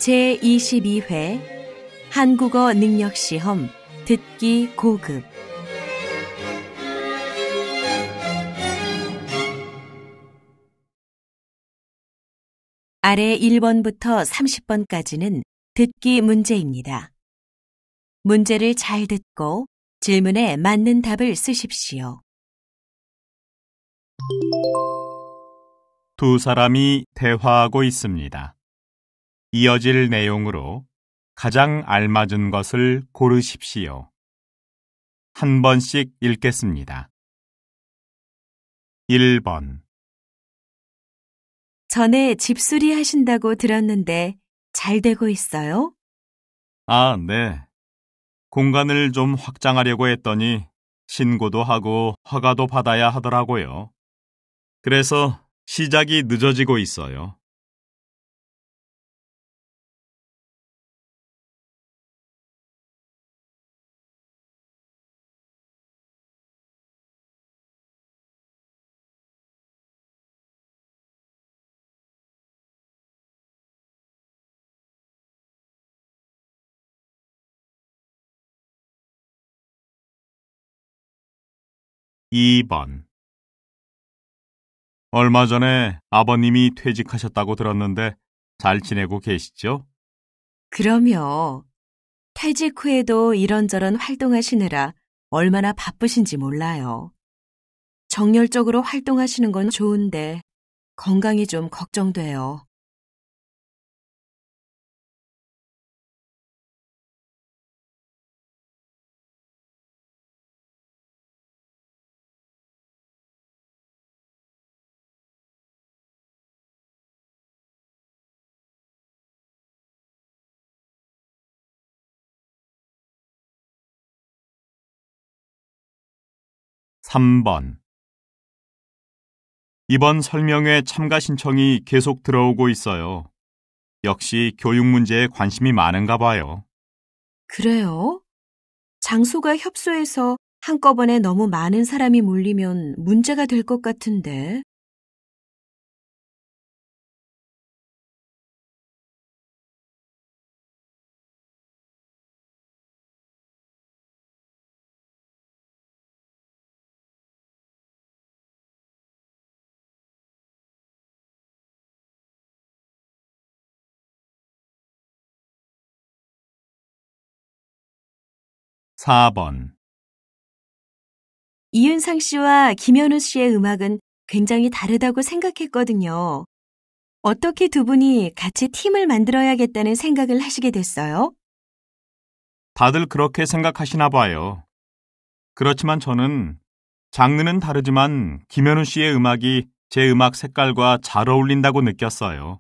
제22회 한국어 능력시험 듣기 고급 아래 1번부터 30번까지는 듣기 문제입니다. 문제를 잘 듣고 질문에 맞는 답을 쓰십시오. 두 사람이 대화하고 있습니다. 이어질 내용으로 가장 알맞은 것을 고르십시오. 한 번씩 읽겠습니다. 1번. 전에 집수리 하신다고 들었는데 잘 되고 있어요? 아, 네. 공간을 좀 확장하려고 했더니 신고도 하고 허가도 받아야 하더라고요. 그래서 시작이 늦어지고 있어요. 2번. 얼마 전에 아버님이 퇴직하셨다고 들었는데 잘 지내고 계시죠? 그럼요. 퇴직 후에도 이런저런 활동하시느라 얼마나 바쁘신지 몰라요. 정열적으로 활동하시는 건 좋은데 건강이 좀 걱정돼요. 3번. 이번 설명회 참가 신청이 계속 들어오고 있어요. 역시 교육 문제에 관심이 많은가 봐요. 그래요? 장소가 협소해서 한꺼번에 너무 많은 사람이 몰리면 문제가 될 것 같은데. 사 번. 이윤상 씨와 김현우 씨의 음악은 굉장히 다르다고 생각했거든요. 어떻게 두 분이 같이 팀을 만들어야겠다는 생각을 하시게 됐어요? 다들 그렇게 생각하시나 봐요. 그렇지만 저는 장르는 다르지만 김현우 씨의 음악이 제 음악 색깔과 잘 어울린다고 느꼈어요.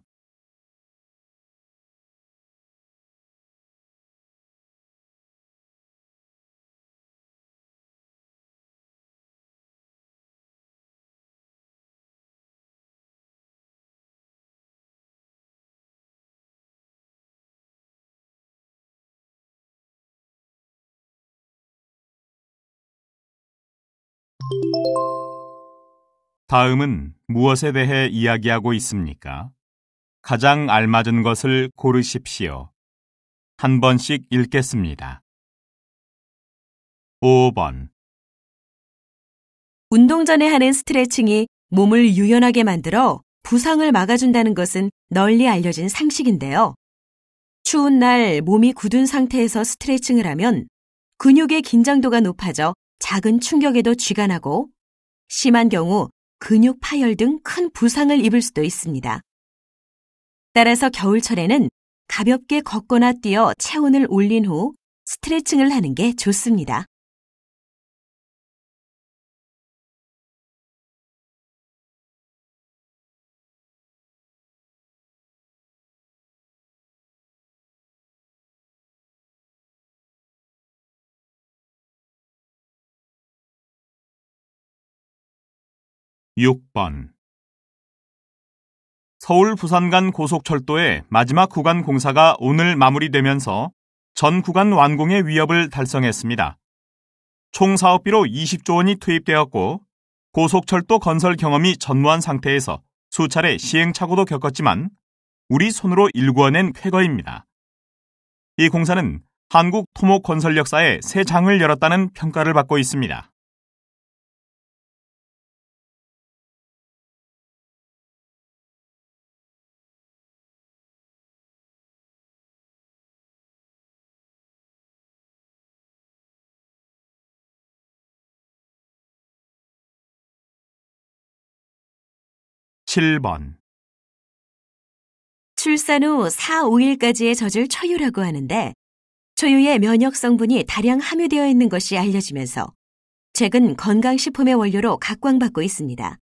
'다음은 무엇에 대해 이야기하고 있습니까? 가장 알맞은 것을 고르십시오. 한 번씩 읽겠습니다. 5번. 운동 전에 하는 스트레칭이 몸을 유연하게 만들어 부상을 막아준다는 것은 널리 알려진 상식인데요. 추운 날 몸이 굳은 상태에서 스트레칭을 하면 근육의 긴장도가 높아져 작은 충격에도 쥐가 나고 심한 경우 근육 파열 등 큰 부상을 입을 수도 있습니다. 따라서 겨울철에는 가볍게 걷거나 뛰어 체온을 올린 후 스트레칭을 하는 게 좋습니다. 6번. 서울 부산 간 고속철도의 마지막 구간 공사가 오늘 마무리되면서 전 구간 완공의 위협을 달성했습니다. 총 사업비로 20조 원이 투입되었고 고속철도 건설 경험이 전무한 상태에서 수차례 시행착오도 겪었지만 우리 손으로 일구어낸 쾌거입니다. 이 공사는 한국 토목건설 역사에 새 장을 열었다는 평가를 받고 있습니다. (7번) 출산 후 4, 5일까지의 젖을 초유라고 하는데 초유에 면역 성분이 다량 함유되어 있는 것이 알려지면서 최근 건강식품의 원료로 각광받고 있습니다.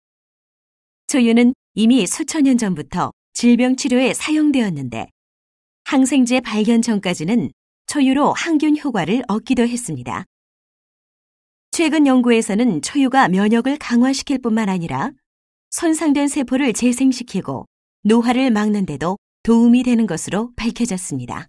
초유는 이미 수천 년 전부터 질병 치료에 사용되었는데 항생제 발견 전까지는 초유로 항균 효과를 얻기도 했습니다. 최근 연구에서는 초유가 면역을 강화시킬 뿐만 아니라 손상된 세포를 재생시키고 노화를 막는 데도 도움이 되는 것으로 밝혀졌습니다.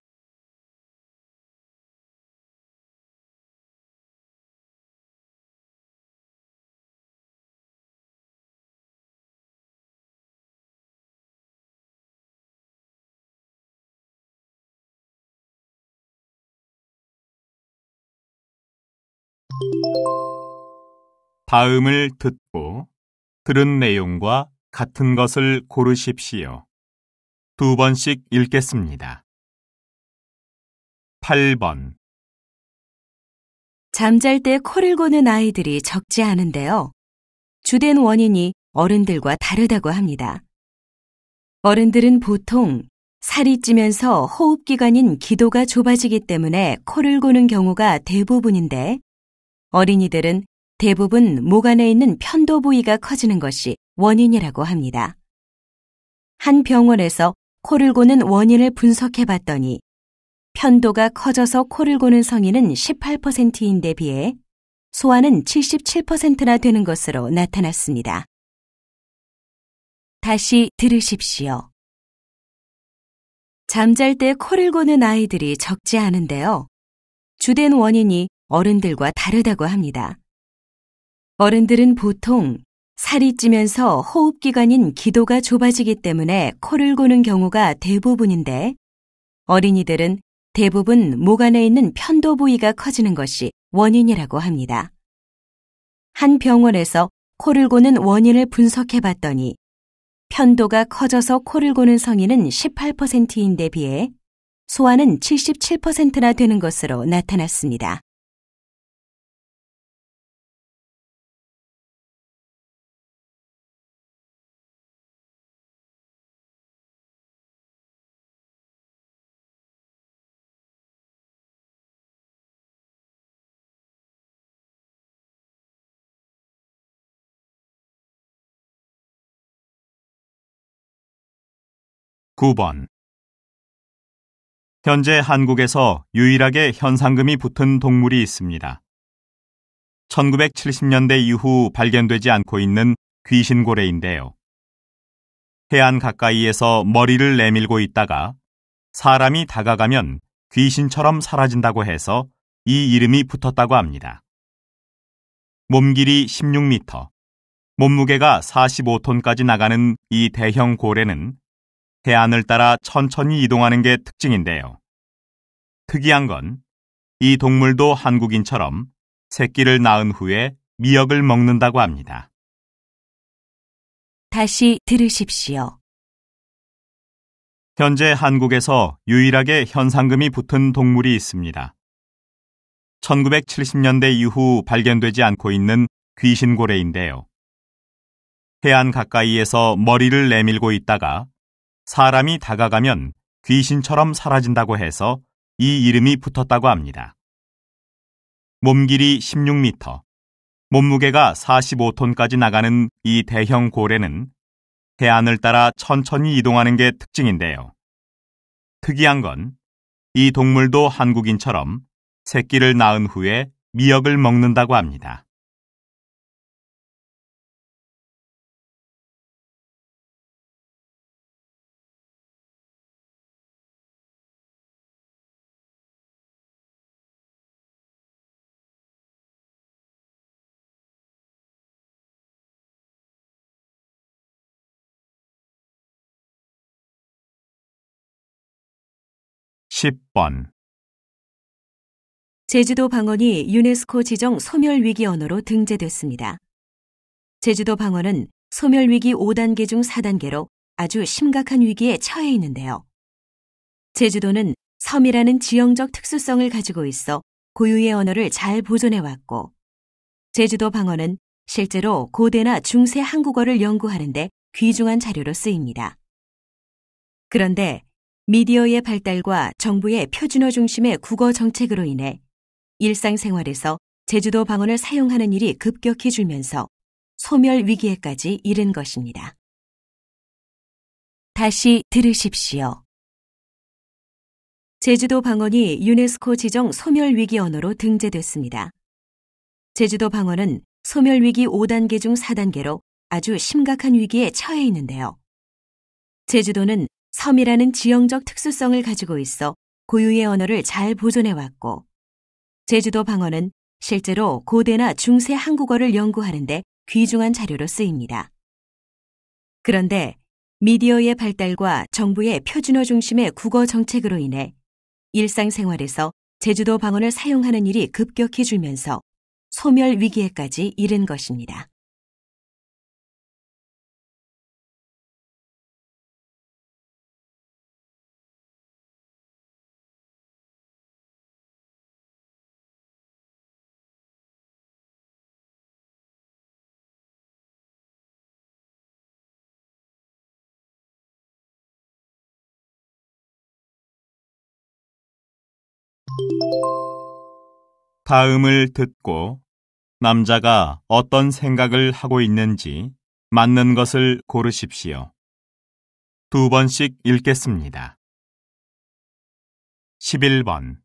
다음을 듣고 들은 내용과 같은 것을 고르십시오. 2번씩 읽겠습니다. 8번. 잠잘 때 코를 고는 아이들이 적지 않은데요. 주된 원인이 어른들과 다르다고 합니다. 어른들은 보통 살이 찌면서 호흡기관인 기도가 좁아지기 때문에 코를 고는 경우가 대부분인데 어린이들은 대부분 목 안에 있는 편도 부위가 커지는 것이 원인이라고 합니다. 한 병원에서 코를 고는 원인을 분석해 봤더니 편도가 커져서 코를 고는 성인은 18%인데 비해 소아는 77%나 되는 것으로 나타났습니다. 다시 들으십시오. 잠잘 때 코를 고는 아이들이 적지 않은데요. 주된 원인이 어른들과 다르다고 합니다. 어른들은 보통 살이 찌면서 호흡기관인 기도가 좁아지기 때문에 코를 고는 경우가 대부분인데 어린이들은 대부분 목 안에 있는 편도 부위가 커지는 것이 원인이라고 합니다. 한 병원에서 코를 고는 원인을 분석해 봤더니 편도가 커져서 코를 고는 성인은 18%인데 비해 소아는 77%나 되는 것으로 나타났습니다. (9번) 현재 한국에서 유일하게 현상금이 붙은 동물이 있습니다. 1970년대 이후 발견되지 않고 있는 귀신고래인데요. 해안 가까이에서 머리를 내밀고 있다가 사람이 다가가면 귀신처럼 사라진다고 해서 이 이름이 붙었다고 합니다. 몸 길이 16m, 몸무게가 45톤까지 나가는 이 대형 고래는 해안을 따라 천천히 이동하는 게 특징인데요. 특이한 건 이 동물도 한국인처럼 새끼를 낳은 후에 미역을 먹는다고 합니다. 다시 들으십시오. 현재 한국에서 유일하게 현상금이 붙은 동물이 있습니다. 1970년대 이후 발견되지 않고 있는 귀신고래인데요. 해안 가까이에서 머리를 내밀고 있다가 사람이 다가가면 귀신처럼 사라진다고 해서 이 이름이 붙었다고 합니다. 몸 길이 16m, 몸무게가 45톤까지 나가는 이 대형 고래는 해안을 따라 천천히 이동하는 게 특징인데요. 특이한 건 이 동물도 한국인처럼 새끼를 낳은 후에 미역을 먹는다고 합니다. 10번. 제주도 방언이 유네스코 지정 소멸위기 언어로 등재됐습니다. 제주도 방언은 소멸위기 5단계 중 4단계로 아주 심각한 위기에 처해 있는데요. 제주도는 섬이라는 지형적 특수성을 가지고 있어 고유의 언어를 잘 보존해왔고, 제주도 방언은 실제로 고대나 중세 한국어를 연구하는데 귀중한 자료로 쓰입니다. 그런데 미디어의 발달과 정부의 표준어 중심의 국어 정책으로 인해 일상생활에서 제주도 방언을 사용하는 일이 급격히 줄면서 소멸 위기에까지 이른 것입니다. 다시 들으십시오. 제주도 방언이 유네스코 지정 소멸위기 언어로 등재됐습니다. 제주도 방언은 소멸위기 5단계 중 4단계로 아주 심각한 위기에 처해 있는데요. 제주도는 섬이라는 지형적 특수성을 가지고 있어 고유의 언어를 잘 보존해왔고, 제주도 방언은 실제로 고대나 중세 한국어를 연구하는데 귀중한 자료로 쓰입니다. 그런데 미디어의 발달과 정부의 표준어 중심의 국어 정책으로 인해 일상생활에서 제주도 방언을 사용하는 일이 급격히 줄면서 소멸 위기에까지 이른 것입니다. 다음을 듣고 남자가 어떤 생각을 하고 있는지 맞는 것을 고르십시오. 2번씩 읽겠습니다. 11번.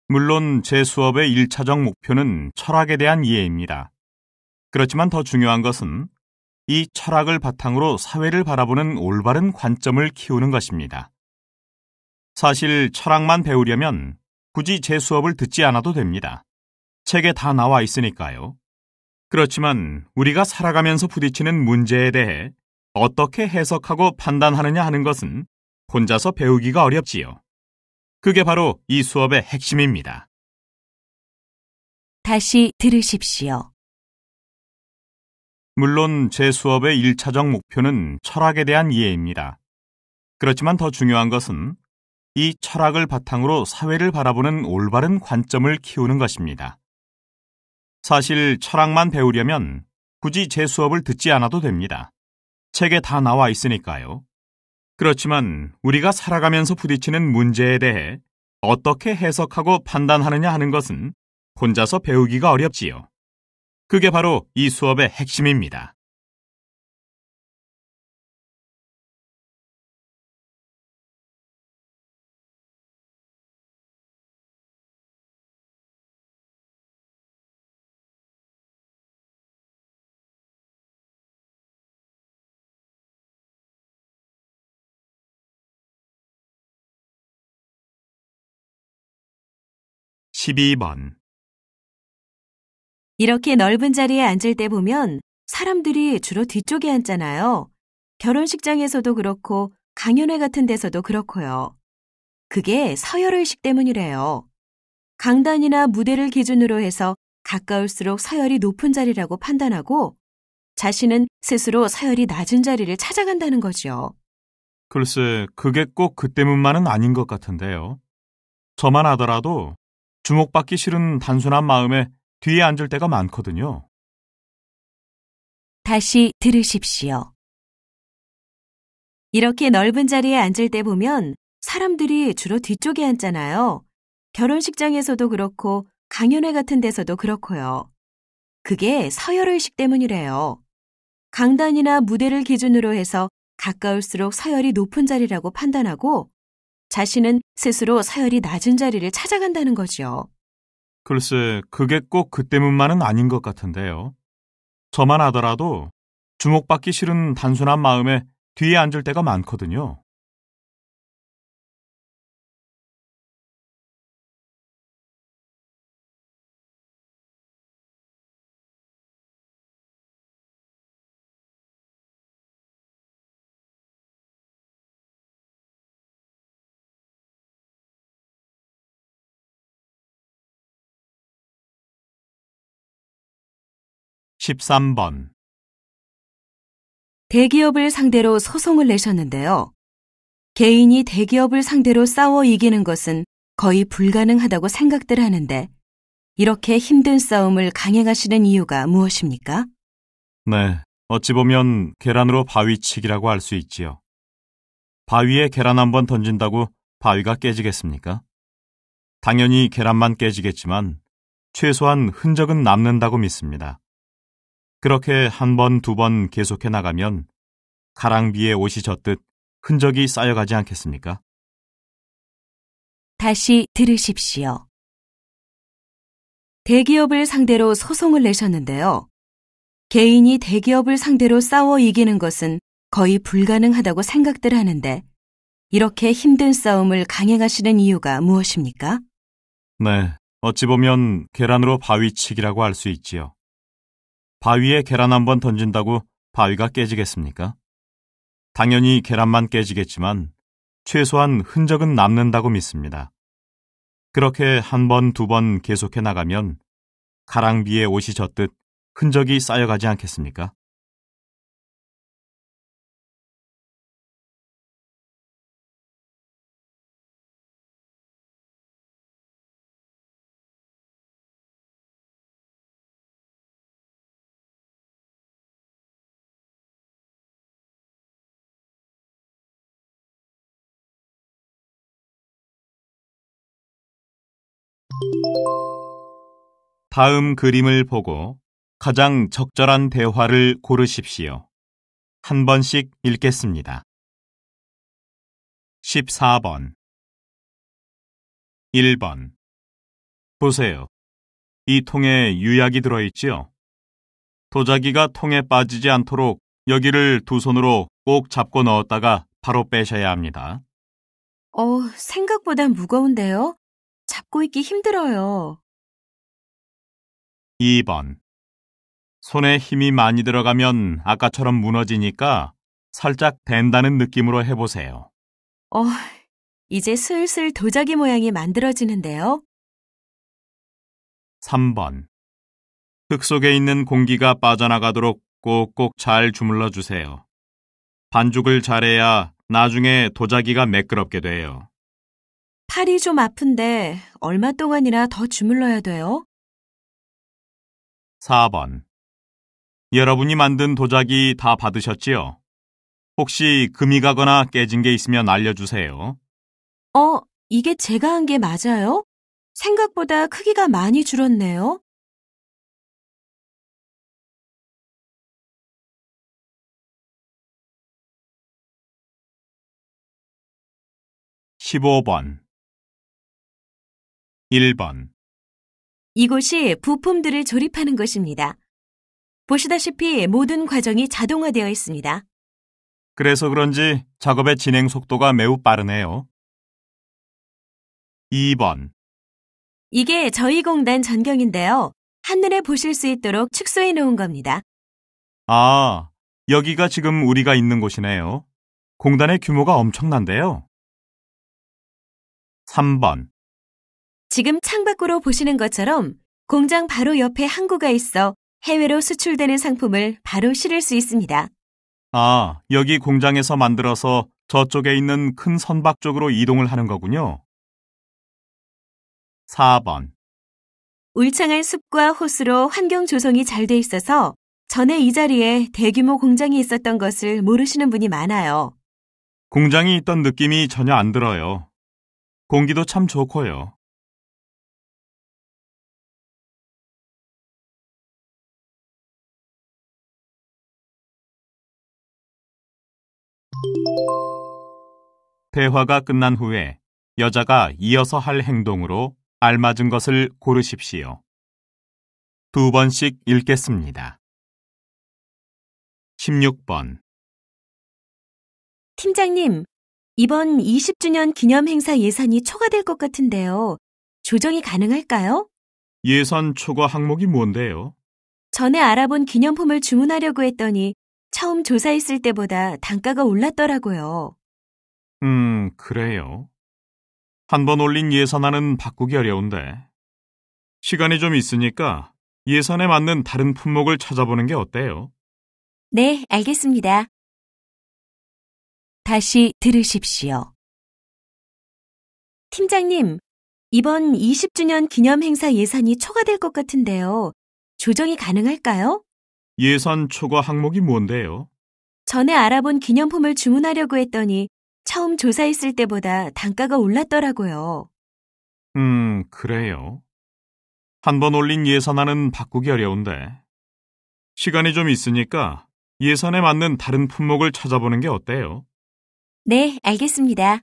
물론 제 수업의 1차적 목표는 철학에 대한 이해입니다. 그렇지만 더 중요한 것은 이 철학을 바탕으로 사회를 바라보는 올바른 관점을 키우는 것입니다. 사실 철학만 배우려면 굳이 제 수업을 듣지 않아도 됩니다. 책에 다 나와 있으니까요. 그렇지만 우리가 살아가면서 부딪히는 문제에 대해 어떻게 해석하고 판단하느냐 하는 것은 혼자서 배우기가 어렵지요. 그게 바로 이 수업의 핵심입니다. 다시 들으십시오. 물론 제 수업의 1차적 목표는 철학에 대한 이해입니다. 그렇지만 더 중요한 것은 이 철학을 바탕으로 사회를 바라보는 올바른 관점을 키우는 것입니다. 사실 철학만 배우려면 굳이 제 수업을 듣지 않아도 됩니다. 책에 다 나와 있으니까요. 그렇지만 우리가 살아가면서 부딪히는 문제에 대해 어떻게 해석하고 판단하느냐 하는 것은 혼자서 배우기가 어렵지요. 그게 바로 이 수업의 핵심입니다. (12번) 이렇게 넓은 자리에 앉을 때 보면 사람들이 주로 뒤쪽에 앉잖아요. 결혼식장에서도 그렇고 강연회 같은 데서도 그렇고요. 그게 서열의식 때문이래요. 강단이나 무대를 기준으로 해서 가까울수록 서열이 높은 자리라고 판단하고 자신은 스스로 서열이 낮은 자리를 찾아간다는 거죠. 글쎄, 그게 꼭 그 때문만은 아닌 것 같은데요. 저만 하더라도 주목받기 싫은 단순한 마음에 뒤에 앉을 때가 많거든요. 다시 들으십시오. 이렇게 넓은 자리에 앉을 때 보면 사람들이 주로 뒤쪽에 앉잖아요. 결혼식장에서도 그렇고 강연회 같은 데서도 그렇고요. 그게 서열의식 때문이래요. 강단이나 무대를 기준으로 해서 가까울수록 서열이 높은 자리라고 판단하고 자신은 스스로 서열이 낮은 자리를 찾아간다는 거죠. 글쎄, 그게 꼭 그 때문만은 아닌 것 같은데요. 저만 하더라도 주목받기 싫은 단순한 마음에 뒤에 앉을 때가 많거든요. 13번. 대기업을 상대로 소송을 내셨는데요. 개인이 대기업을 상대로 싸워 이기는 것은 거의 불가능하다고 생각들 하는데 이렇게 힘든 싸움을 강행하시는 이유가 무엇입니까? 네, 어찌 보면 계란으로 바위치기라고 할 수 있지요. 바위에 계란 한 번 던진다고 바위가 깨지겠습니까? 당연히 계란만 깨지겠지만 최소한 흔적은 남는다고 믿습니다. 그렇게 한 번, 두 번 계속해 나가면 가랑비에 옷이 젖듯 흔적이 쌓여가지 않겠습니까? 다시 들으십시오. 대기업을 상대로 소송을 내셨는데요. 개인이 대기업을 상대로 싸워 이기는 것은 거의 불가능하다고 생각들 하는데 이렇게 힘든 싸움을 강행하시는 이유가 무엇입니까? 네, 어찌 보면 계란으로 바위치기라고 할 수 있지요. 바위에 계란 한 번 던진다고 바위가 깨지겠습니까? 당연히 계란만 깨지겠지만 최소한 흔적은 남는다고 믿습니다. 그렇게 한 번, 두 번 계속해 나가면 가랑비에 옷이 젖듯 흔적이 쌓여가지 않겠습니까? 다음 그림을 보고 가장 적절한 대화를 고르십시오. 한 번씩 읽겠습니다. 14번. 1번. 보세요. 이 통에 유약이 들어있지요? 도자기가 통에 빠지지 않도록 여기를 두 손으로 꼭 잡고 넣었다가 바로 빼셔야 합니다. 생각보단 무거운데요? 잡고 있기 힘들어요. 2번. 손에 힘이 많이 들어가면 아까처럼 무너지니까 살짝 댄다는 느낌으로 해보세요. 이제 슬슬 도자기 모양이 만들어지는데요. 3번. 흙 속에 있는 공기가 빠져나가도록 꼭꼭 잘 주물러 주세요. 반죽을 잘해야 나중에 도자기가 매끄럽게 돼요. 팔이 좀 아픈데 얼마 동안이나 더 주물러야 돼요? 4번. 여러분이 만든 도자기 다 받으셨지요? 혹시 금이 가거나 깨진 게 있으면 알려주세요. 이게 제가 한 게 맞아요? 생각보다 크기가 많이 줄었네요. 15번. 1번. 이곳이 부품들을 조립하는 곳입니다. 보시다시피 모든 과정이 자동화되어 있습니다. 그래서 그런지 작업의 진행 속도가 매우 빠르네요. 2번. 이게 저희 공단 전경인데요. 한눈에 보실 수 있도록 축소해 놓은 겁니다. 아, 여기가 지금 우리가 있는 곳이네요. 공단의 규모가 엄청난데요. 3번. 지금 창밖으로 보시는 것처럼 공장 바로 옆에 항구가 있어 해외로 수출되는 상품을 바로 실을 수 있습니다. 아, 여기 공장에서 만들어서 저쪽에 있는 큰 선박 쪽으로 이동을 하는 거군요. 4번. 울창한 숲과 호수로 환경 조성이 잘 돼 있어서 전에 이 자리에 대규모 공장이 있었던 것을 모르시는 분이 많아요. 공장이 있던 느낌이 전혀 안 들어요. 공기도 참 좋고요. 대화가 끝난 후에 여자가 이어서 할 행동으로 알맞은 것을 고르십시오. 두 번씩 읽겠습니다. 16번. 팀장님, 이번 20주년 기념 행사 예산이 초과될 것 같은데요. 조정이 가능할까요? 예산 초과 항목이 뭔데요? 전에 알아본 기념품을 주문하려고 했더니 처음 조사했을 때보다 단가가 올랐더라고요. 그래요. 한 번 올린 예산안은 바꾸기 어려운데. 시간이 좀 있으니까 예산에 맞는 다른 품목을 찾아보는 게 어때요? 네, 알겠습니다. 다시 들으십시오. 팀장님, 이번 20주년 기념 행사 예산이 초과될 것 같은데요. 조정이 가능할까요? 예산 초과 항목이 뭔데요? 전에 알아본 기념품을 주문하려고 했더니 처음 조사했을 때보다 단가가 올랐더라고요. 그래요. 한 번 올린 예산안은 바꾸기 어려운데. 시간이 좀 있으니까 예산에 맞는 다른 품목을 찾아보는 게 어때요? 네, 알겠습니다.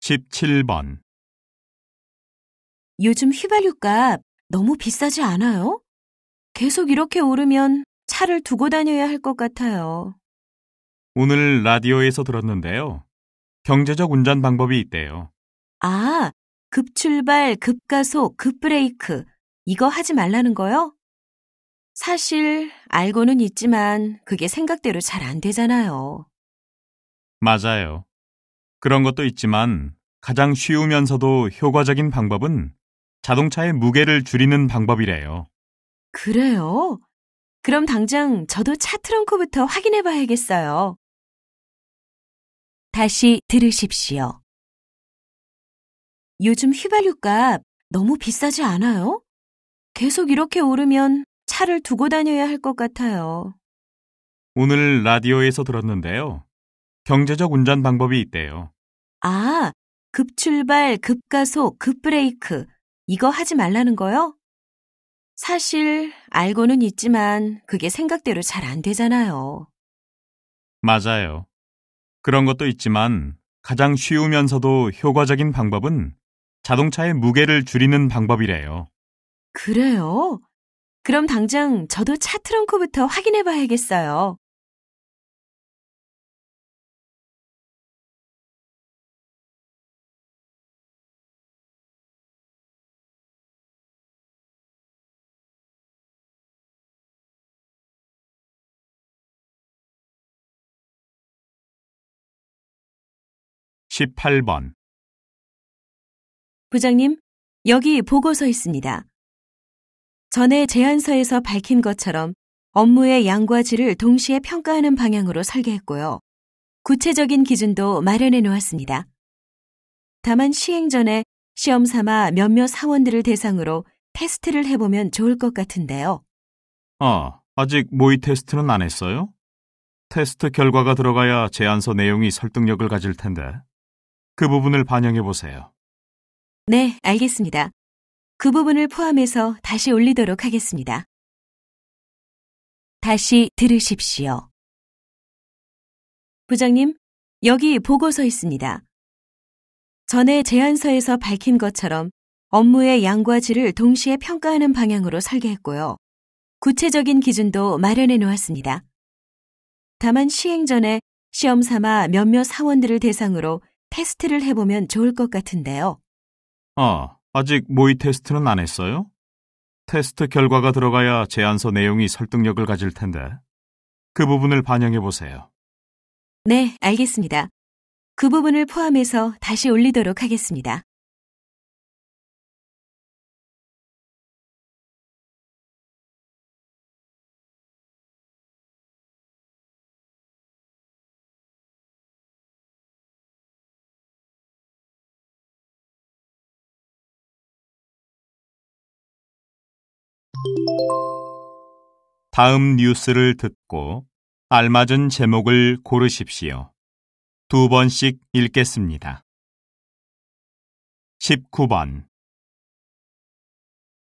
(17번) 요즘 휘발유값 너무 비싸지 않아요? 계속 이렇게 오르면 차를 두고 다녀야 할 것 같아요. 오늘 라디오에서 들었는데요. 경제적 운전 방법이 있대요. 아, 급출발, 급가속, 급브레이크. 이거 하지 말라는 거요? 사실 알고는 있지만 그게 생각대로 잘 안 되잖아요. 맞아요. 그런 것도 있지만 가장 쉬우면서도 효과적인 방법은 자동차의 무게를 줄이는 방법이래요. 그래요? 그럼 당장 저도 차 트렁크부터 확인해 봐야겠어요. 다시 들으십시오. 요즘 휘발유값 너무 비싸지 않아요? 계속 이렇게 오르면 차를 두고 다녀야 할 것 같아요. 오늘 라디오에서 들었는데요. 경제적 운전 방법이 있대요. 아, 급출발, 급가속, 급브레이크. 이거 하지 말라는 거요? 사실 알고는 있지만 그게 생각대로 잘 안 되잖아요. 맞아요. 그런 것도 있지만 가장 쉬우면서도 효과적인 방법은 자동차의 무게를 줄이는 방법이래요. 그래요? 그럼 당장 저도 차 트렁크부터 확인해 봐야겠어요. (18번) 부장님, 여기 보고서 있습니다. 전에 제안서에서 밝힌 것처럼 업무의 양과 질을 동시에 평가하는 방향으로 설계했고요. 구체적인 기준도 마련해 놓았습니다. 다만 시행 전에 시험 삼아 몇몇 사원들을 대상으로 테스트를 해보면 좋을 것 같은데요. 아직 모의 테스트는 안 했어요? 테스트 결과가 들어가야 제안서 내용이 설득력을 가질 텐데. 그 부분을 반영해 보세요. 네, 알겠습니다. 그 부분을 포함해서 다시 올리도록 하겠습니다. 다시 들으십시오. 부장님, 여기 보고서 있습니다. 전에 제안서에서 밝힌 것처럼 업무의 양과 질을 동시에 평가하는 방향으로 설계했고요. 구체적인 기준도 마련해 놓았습니다. 다만 시행 전에 시험 삼아 몇몇 사원들을 대상으로 테스트를 해보면 좋을 것 같은데요. 아직 모의 테스트는 안 했어요? 테스트 결과가 들어가야 제안서 내용이 설득력을 가질 텐데. 그 부분을 반영해 보세요. 네, 알겠습니다. 그 부분을 포함해서 다시 올리도록 하겠습니다. 다음 뉴스를 듣고 알맞은 제목을 고르십시오. 2번씩 읽겠습니다. 19번.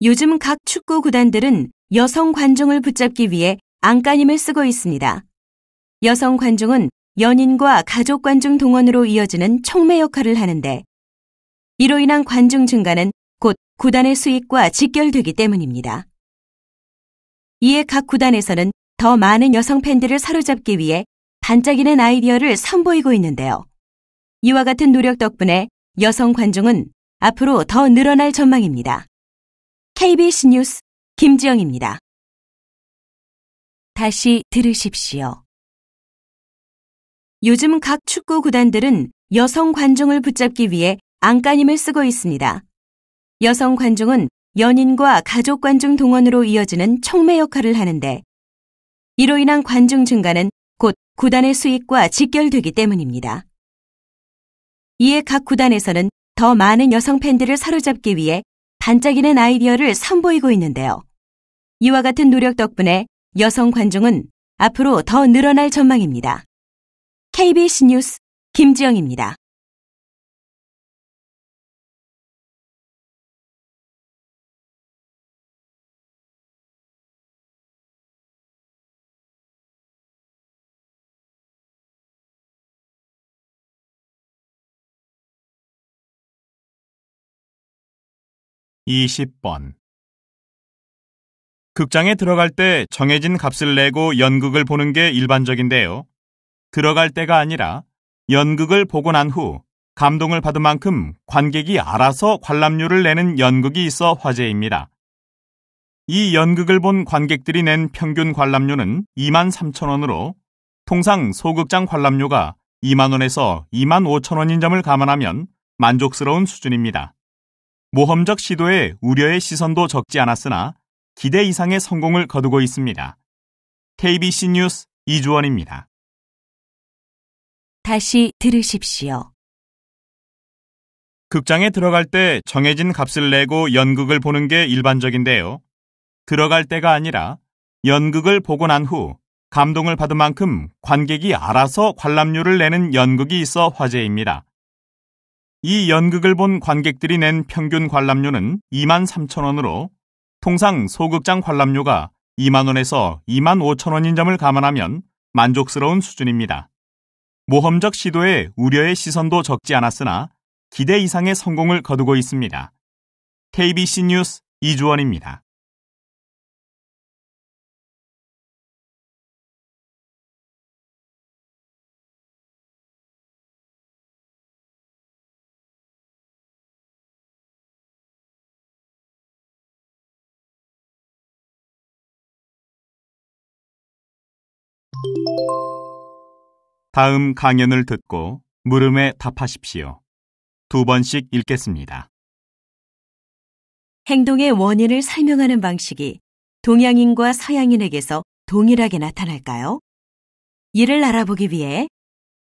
요즘 각 축구 구단들은 여성 관중을 붙잡기 위해 안간힘을 쓰고 있습니다. 여성 관중은 연인과 가족 관중 동원으로 이어지는 촉매 역할을 하는데 이로 인한 관중 증가는 곧 구단의 수익과 직결되기 때문입니다. 이에 각 구단에서는 더 많은 여성 팬들을 사로잡기 위해 반짝이는 아이디어를 선보이고 있는데요. 이와 같은 노력 덕분에 여성 관중은 앞으로 더 늘어날 전망입니다. KBS 뉴스 김지영입니다. 다시 들으십시오. 요즘 각 축구 구단들은 여성 관중을 붙잡기 위해 안간힘을 쓰고 있습니다. 여성 관중은 연인과 가족 관중 동원으로 이어지는 촉매 역할을 하는데 이로 인한 관중 증가는 곧 구단의 수익과 직결되기 때문입니다. 이에 각 구단에서는 더 많은 여성 팬들을 사로잡기 위해 반짝이는 아이디어를 선보이고 있는데요. 이와 같은 노력 덕분에 여성 관중은 앞으로 더 늘어날 전망입니다. KBS 뉴스 김지영입니다. (20번) 극장에 들어갈 때 정해진 값을 내고 연극을 보는 게 일반적인데요. 들어갈 때가 아니라 연극을 보고 난 후 감동을 받은 만큼 관객이 알아서 관람료를 내는 연극이 있어 화제입니다. 이 연극을 본 관객들이 낸 평균 관람료는 23,000원으로 통상 소극장 관람료가 2만 원에서 2만 5천 원인 점을 감안하면 만족스러운 수준입니다. 모험적 시도에 우려의 시선도 적지 않았으나 기대 이상의 성공을 거두고 있습니다. KBC 뉴스 이주원입니다. 다시 들으십시오. 극장에 들어갈 때 정해진 값을 내고 연극을 보는 게 일반적인데요. 들어갈 때가 아니라 연극을 보고 난 후 감동을 받은 만큼 관객이 알아서 관람료를 내는 연극이 있어 화제입니다. 이 연극을 본 관객들이 낸 평균 관람료는 23,000원으로 통상 소극장 관람료가 2만 원에서 2만 5천 원인 점을 감안하면 만족스러운 수준입니다. 모험적 시도에 우려의 시선도 적지 않았으나 기대 이상의 성공을 거두고 있습니다. KBC 뉴스 이주원입니다. 다음 강연을 듣고 물음에 답하십시오. 2번씩 읽겠습니다. 행동의 원인을 설명하는 방식이 동양인과 서양인에게서 동일하게 나타날까요? 이를 알아보기 위해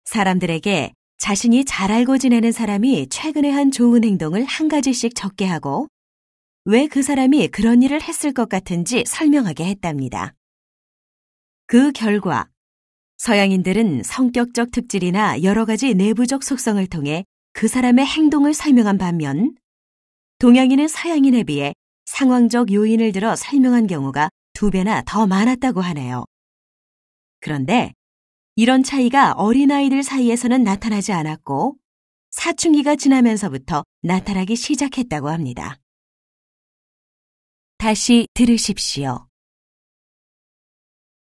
사람들에게 자신이 잘 알고 지내는 사람이 최근에 한 좋은 행동을 한 가지씩 적게 하고 왜 그 사람이 그런 일을 했을 것 같은지 설명하게 했답니다. 그 결과 서양인들은 성격적 특질이나 여러 가지 내부적 속성을 통해 그 사람의 행동을 설명한 반면 동양인은 서양인에 비해 상황적 요인을 들어 설명한 경우가 2배나 더 많았다고 하네요. 그런데 이런 차이가 어린아이들 사이에서는 나타나지 않았고 사춘기가 지나면서부터 나타나기 시작했다고 합니다. 다시 들으십시오.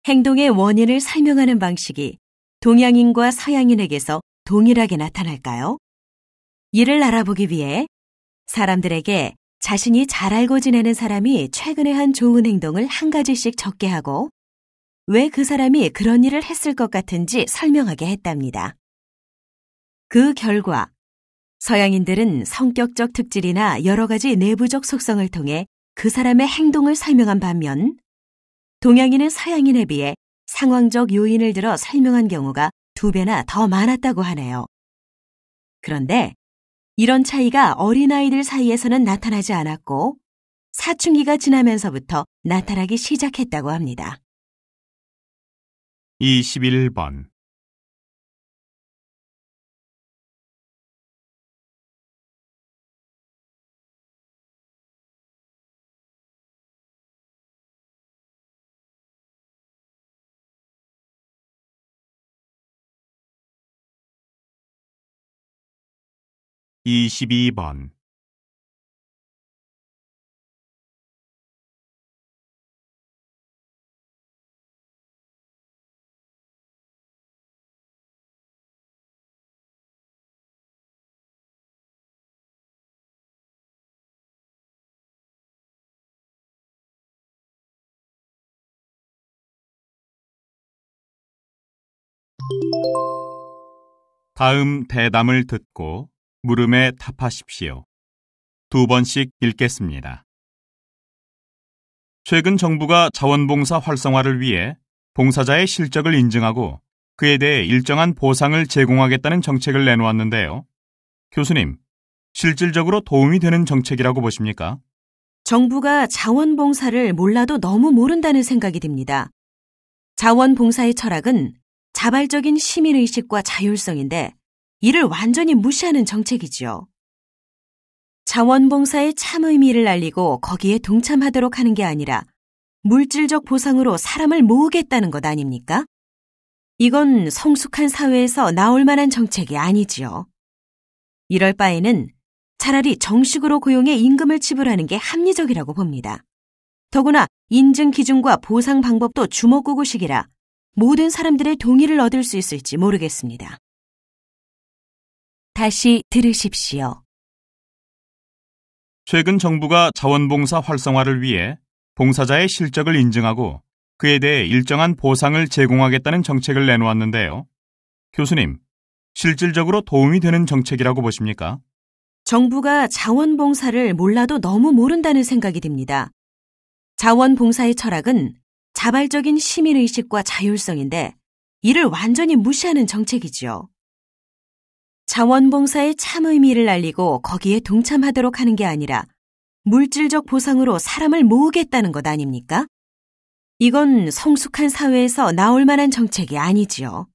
행동의 원인을 설명하는 방식이 동양인과 서양인에게서 동일하게 나타날까요? 이를 알아보기 위해 사람들에게 자신이 잘 알고 지내는 사람이 최근에 한 좋은 행동을 한 가지씩 적게 하고 왜 그 사람이 그런 일을 했을 것 같은지 설명하게 했답니다. 그 결과 서양인들은 성격적 특질이나 여러 가지 내부적 속성을 통해 그 사람의 행동을 설명한 반면 동양인은 서양인에 비해 상황적 요인을 들어 설명한 경우가 2배나 더 많았다고 하네요. 그런데 이런 차이가 어린아이들 사이에서는 나타나지 않았고 사춘기가 지나면서부터 나타나기 시작했다고 합니다. 21번 (22번) 다음 대담을 듣고 물음에 답하십시오. 2번씩 읽겠습니다. 최근 정부가 자원봉사 활성화를 위해 봉사자의 실적을 인증하고 그에 대해 일정한 보상을 제공하겠다는 정책을 내놓았는데요. 교수님, 실질적으로 도움이 되는 정책이라고 보십니까? 정부가 자원봉사를 몰라도 너무 모른다는 생각이 듭니다. 자원봉사의 철학은 자발적인 시민의식과 자율성인데 이를 완전히 무시하는 정책이지요. 자원봉사의 참 의미를 알리고 거기에 동참하도록 하는 게 아니라 물질적 보상으로 사람을 모으겠다는 것 아닙니까? 이건 성숙한 사회에서 나올 만한 정책이 아니지요. 이럴 바에는 차라리 정식으로 고용해 임금을 지불하는 게 합리적이라고 봅니다. 더구나 인증 기준과 보상 방법도 주먹구구식이라 모든 사람들의 동의를 얻을 수 있을지 모르겠습니다. 다시 들으십시오. 최근 정부가 자원봉사 활성화를 위해 봉사자의 실적을 인증하고 그에 대해 일정한 보상을 제공하겠다는 정책을 내놓았는데요. 교수님, 실질적으로 도움이 되는 정책이라고 보십니까? 정부가 자원봉사를 몰라도 너무 모른다는 생각이 듭니다. 자원봉사의 철학은 자발적인 시민의식과 자율성인데 이를 완전히 무시하는 정책이지요. 자원봉사의 참 의미를 알리고 거기에 동참하도록 하는 게 아니라 물질적 보상으로 사람을 모으겠다는 것 아닙니까? 이건 성숙한 사회에서 나올 만한 정책이 아니지요.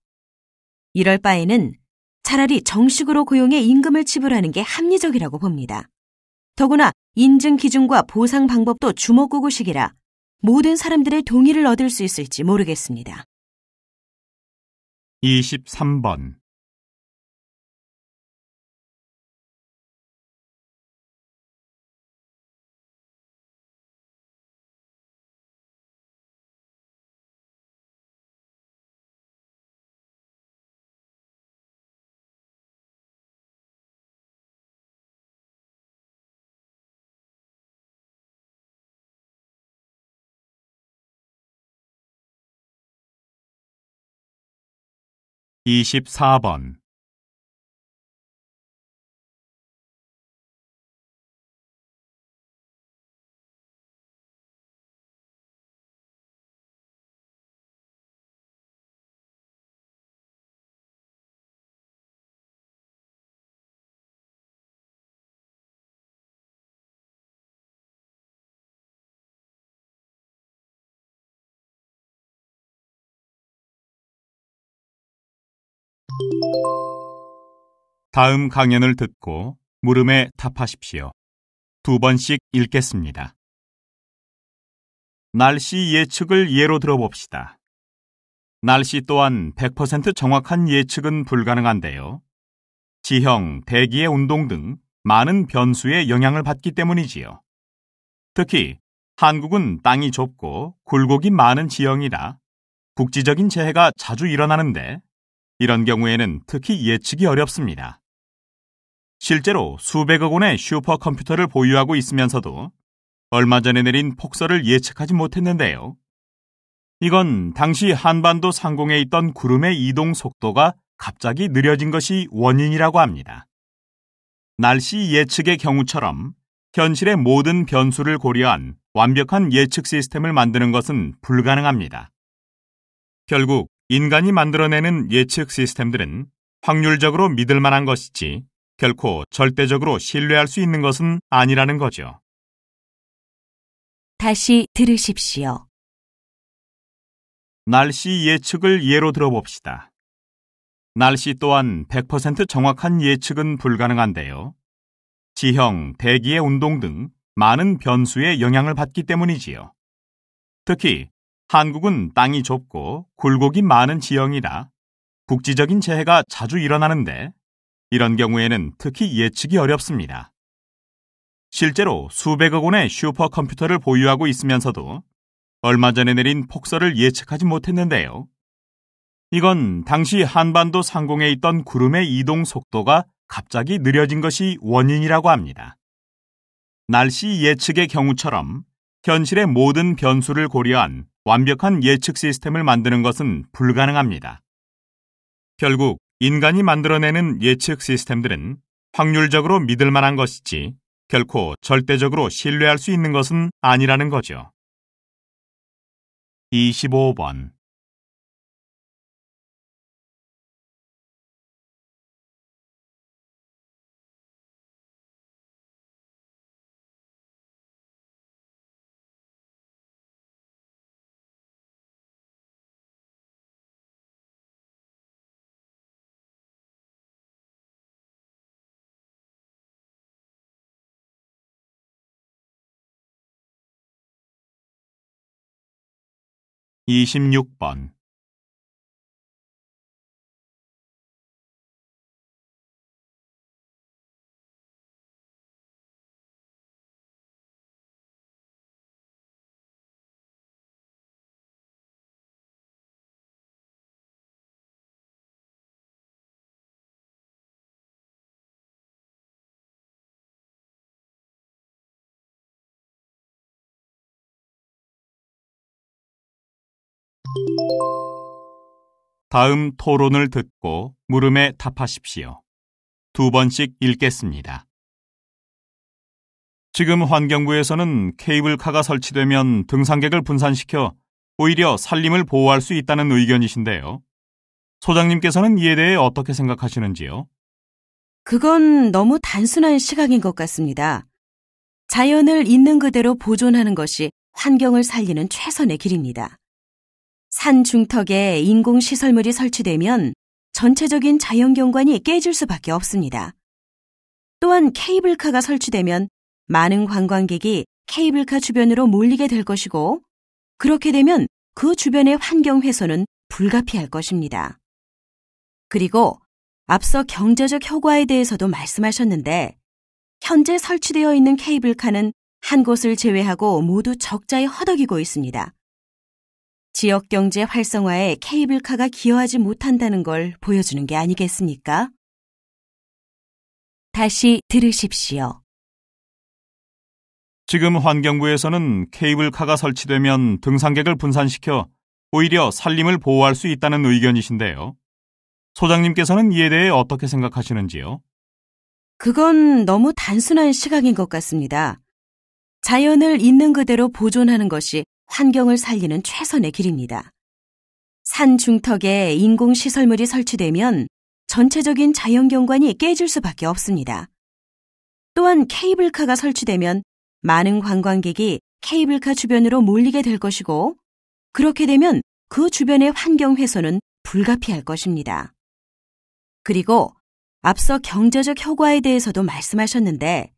이럴 바에는 차라리 정식으로 고용해 임금을 지불하는 게 합리적이라고 봅니다. 더구나 인증 기준과 보상 방법도 주먹구구식이라 모든 사람들의 동의를 얻을 수 있을지 모르겠습니다. 23번. (24번) 다음 강연을 듣고 물음에 답하십시오. 2번씩 읽겠습니다. 날씨 예측을 예로 들어봅시다. 날씨 또한 100% 정확한 예측은 불가능한데요. 지형, 대기의 운동 등 많은 변수의 영향을 받기 때문이지요. 특히 한국은 땅이 좁고 굴곡이 많은 지형이라 국지적인 재해가 자주 일어나는데 이런 경우에는 특히 예측이 어렵습니다. 실제로 수백억 원의 슈퍼컴퓨터를 보유하고 있으면서도 얼마 전에 내린 폭설을 예측하지 못했는데요. 이건 당시 한반도 상공에 있던 구름의 이동 속도가 갑자기 느려진 것이 원인이라고 합니다. 날씨 예측의 경우처럼 현실의 모든 변수를 고려한 완벽한 예측 시스템을 만드는 것은 불가능합니다. 결국 인간이 만들어내는 예측 시스템들은 확률적으로 믿을 만한 것이지 결코 절대적으로 신뢰할 수 있는 것은 아니라는 거죠. 다시 들으십시오. 날씨 예측을 예로 들어봅시다. 날씨 또한 100% 정확한 예측은 불가능한데요. 지형, 대기의 운동 등 많은 변수의 영향을 받기 때문이지요. 특히 한국은 땅이 좁고 굴곡이 많은 지형이라 국지적인 재해가 자주 일어나는데 이런 경우에는 특히 예측이 어렵습니다. 실제로 수백억 원의 슈퍼컴퓨터를 보유하고 있으면서도 얼마 전에 내린 폭설을 예측하지 못했는데요. 이건 당시 한반도 상공에 있던 구름의 이동 속도가 갑자기 느려진 것이 원인이라고 합니다. 날씨 예측의 경우처럼 현실의 모든 변수를 고려한 완벽한 예측 시스템을 만드는 것은 불가능합니다. 결국 인간이 만들어내는 예측 시스템들은 확률적으로 믿을 만한 것이지 결코 절대적으로 신뢰할 수 있는 것은 아니라는 거죠. 25번. (26번) 다음 토론을 듣고 물음에 답하십시오. 2번씩 읽겠습니다. 지금 환경부에서는 케이블카가 설치되면 등산객을 분산시켜 오히려 산림을 보호할 수 있다는 의견이신데요. 소장님께서는 이에 대해 어떻게 생각하시는지요? 그건 너무 단순한 시각인 것 같습니다. 자연을 있는 그대로 보존하는 것이 환경을 살리는 최선의 길입니다. 산 중턱에 인공시설물이 설치되면 전체적인 자연경관이 깨질 수밖에 없습니다. 또한 케이블카가 설치되면 많은 관광객이 케이블카 주변으로 몰리게 될 것이고, 그렇게 되면 그 주변의 환경 훼손은 불가피할 것입니다. 그리고 앞서 경제적 효과에 대해서도 말씀하셨는데, 현재 설치되어 있는 케이블카는 한 곳을 제외하고 모두 적자에 허덕이고 있습니다. 지역경제 활성화에 케이블카가 기여하지 못한다는 걸 보여주는 게 아니겠습니까? 다시 들으십시오. 지금 환경부에서는 케이블카가 설치되면 등산객을 분산시켜 오히려 산림을 보호할 수 있다는 의견이신데요. 소장님께서는 이에 대해 어떻게 생각하시는지요? 그건 너무 단순한 시각인 것 같습니다. 자연을 있는 그대로 보존하는 것이 환경을 살리는 최선의 길입니다. 산 중턱에 인공시설물이 설치되면 전체적인 자연경관이 깨질 수밖에 없습니다. 또한 케이블카가 설치되면 많은 관광객이 케이블카 주변으로 몰리게 될 것이고, 그렇게 되면 그 주변의 환경 훼손은 불가피할 것입니다. 그리고 앞서 경제적 효과에 대해서도 말씀하셨는데,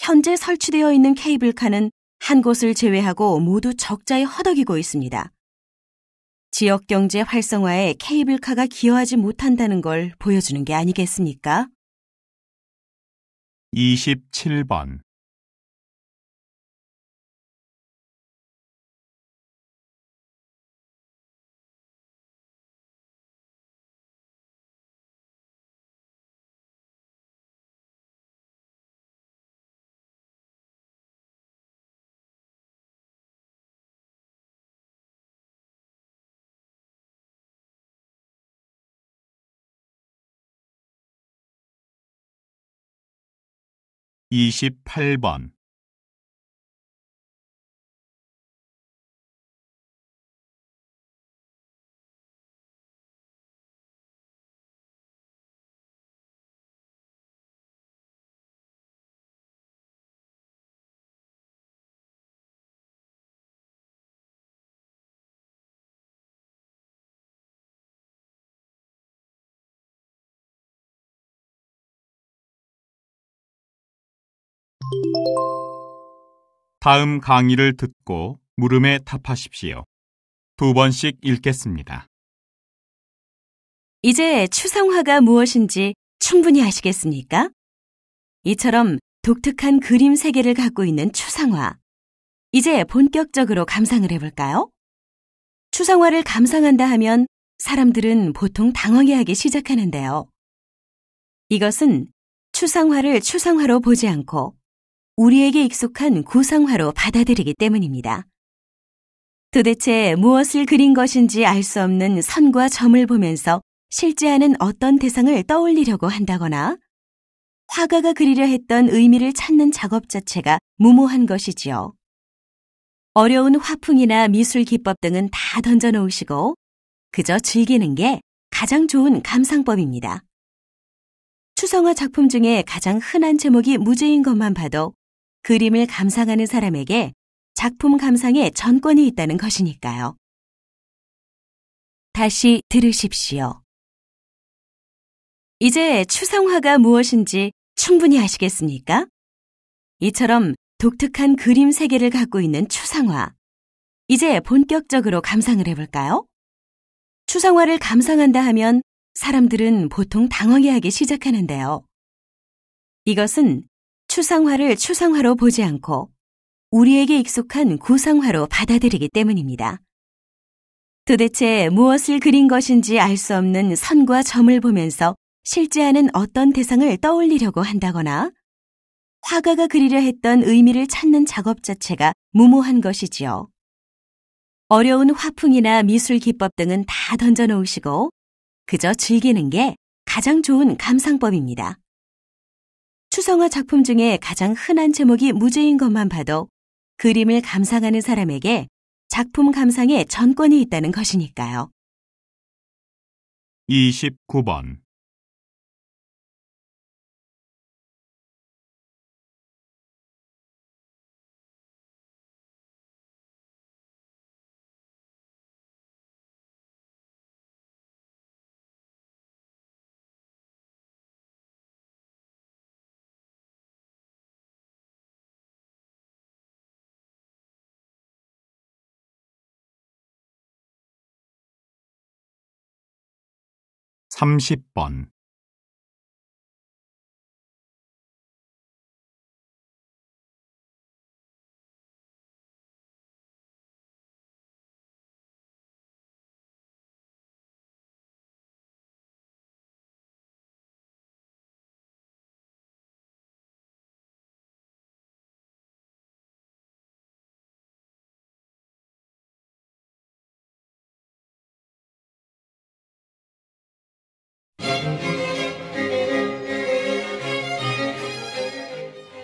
현재 설치되어 있는 케이블카는 한 곳을 제외하고 모두 적자에 허덕이고 있습니다. 지역경제 활성화에 케이블카가 기여하지 못한다는 걸 보여주는 게 아니겠습니까? 27번. (28번) 다음 강의를 듣고 물음에 답하십시오. 2번씩 읽겠습니다. 이제 추상화가 무엇인지 충분히 아시겠습니까? 이처럼 독특한 그림 세계를 갖고 있는 추상화. 이제 본격적으로 감상을 해볼까요? 추상화를 감상한다 하면 사람들은 보통 당황해하기 시작하는데요. 이것은 추상화를 추상화로 보지 않고 우리에게 익숙한 구상화로 받아들이기 때문입니다. 도대체 무엇을 그린 것인지 알 수 없는 선과 점을 보면서 실제하는 어떤 대상을 떠올리려고 한다거나 화가가 그리려 했던 의미를 찾는 작업 자체가 무모한 것이지요. 어려운 화풍이나 미술 기법 등은 다 던져놓으시고 그저 즐기는 게 가장 좋은 감상법입니다. 추상화 작품 중에 가장 흔한 제목이 무죄인 것만 봐도 그림을 감상하는 사람에게 작품 감상에 전권이 있다는 것이니까요. 다시 들으십시오. 이제 추상화가 무엇인지 충분히 아시겠습니까? 이처럼 독특한 그림 세계를 갖고 있는 추상화. 이제 본격적으로 감상을 해볼까요? 추상화를 감상한다 하면 사람들은 보통 당황해하기 시작하는데요. 이것은 추상화를 추상화로 보지 않고 우리에게 익숙한 구상화로 받아들이기 때문입니다. 도대체 무엇을 그린 것인지 알 수 없는 선과 점을 보면서 실제하는 어떤 대상을 떠올리려고 한다거나 화가가 그리려 했던 의미를 찾는 작업 자체가 무모한 것이지요. 어려운 화풍이나 미술 기법 등은 다 던져놓으시고 그저 즐기는 게 가장 좋은 감상법입니다. 추상화 작품 중에 가장 흔한 제목이 무죄인 것만 봐도 그림을 감상하는 사람에게 작품 감상에 전권이 있다는 것이니까요. 29번. 삼십 번.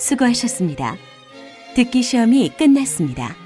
수고하셨습니다. 듣기 시험이 끝났습니다.